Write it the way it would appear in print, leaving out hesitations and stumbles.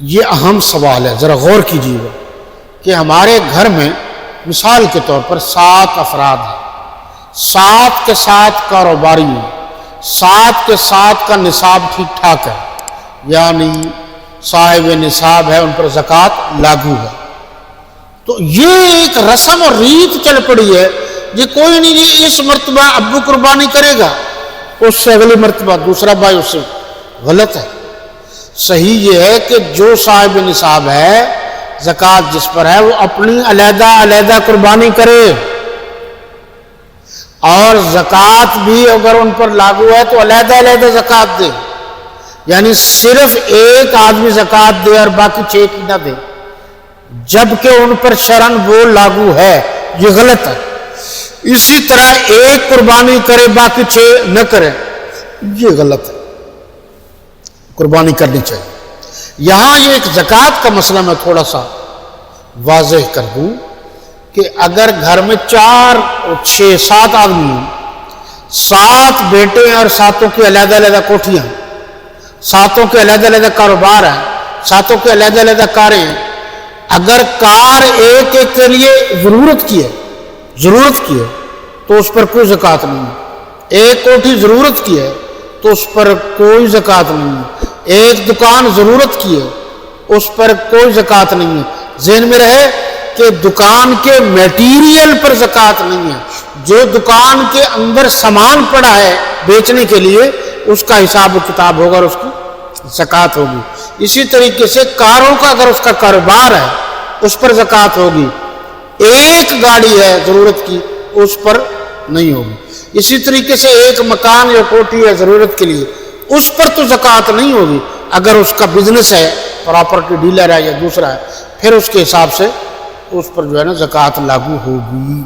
یہ اہم سوال ہے، ذرا غور کیجیے گا کہ ہمارے گھر میں مثال کے طور پر 7 افراد ہیں، 7 کے 7 کاروباری ہیں، 7 کے 7 کا نصاب ٹھیک ٹھاک ہے، یعنی صاحب نصاب ہے، ان پر زکوٰۃ لاگو ہے۔ تو یہ ایک رسم اور ریت چل پڑی ہے کہ کوئی نہیں جی اس مرتبہ ابو قربانی کرے گا، اس سے اگلی مرتبہ دوسرا بھائی اس سے، غلط ہے۔ صحیح یہ ہے کہ جو صاحب نصاب ہے، زکوٰۃ جس پر ہے، وہ اپنی علیحدہ علیحدہ قربانی کرے، اور زکوٰۃ بھی اگر ان پر لاگو ہے تو علیحدہ علیحدہ زکوٰۃ دے، یعنی صرف ایک آدمی زکوٰۃ دے اور باقی 6 کی نہ دے، جبکہ ان پر شرعاً وہ لاگو ہے، یہ غلط ہے۔ اسی طرح ایک قربانی کرے باقی 6 نہ کرے، یہ غلط ہے، قربانی کرنی چاہیے۔ یہاں یہ ایک زکوٰۃ کا مسئلہ میں تھوڑا سا واضح کر دوں کہ اگر گھر میں 4 اور 6 7 آدمی ہیں، 7 بیٹے ہیں اور 7 کی علیحدہ علیحدہ کوٹھیاں، 7 کے علیحدہ علیحدہ کاروبار ہیں، 7 کے علیحدہ علیحدہ کاریں ہیں، اگر کار ایک ایک کے لیے ضرورت کی ہے تو اس پر کوئی زکوٰۃ نہیں ہے۔ ایک کوٹھی ضرورت کی ہے تو اس پر کوئی زکوٰۃ نہیں ہے۔ ایک دکان ضرورت کی ہے، اس پر کوئی زکوٰۃ نہیں ہے۔ ذہن میں رہے کہ دکان کے میٹیریل پر زکوٰۃ نہیں ہے، جو دکان کے اندر سامان پڑا ہے بیچنے کے لیے، اس کا حساب و کتاب ہوگا اور اس کی زکوٰۃ ہوگی۔ اسی طریقے سے کاروں کا اگر اس کا کاروبار ہے، اس پر زکوٰۃ ہوگی۔ ایک گاڑی ہے ضرورت کی، اس پر نہیں ہوگی۔ اسی طریقے سے ایک مکان یا کوٹھی ہے ضرورت کے لیے، اس پر تو زکوٰۃ نہیں ہوگی۔ اگر اس کا بزنس ہے، پراپرٹی ڈیلر ہے یا دوسرا ہے، پھر اس کے حساب سے اس پر جو ہے نا زکوٰۃ لاگو ہوگی۔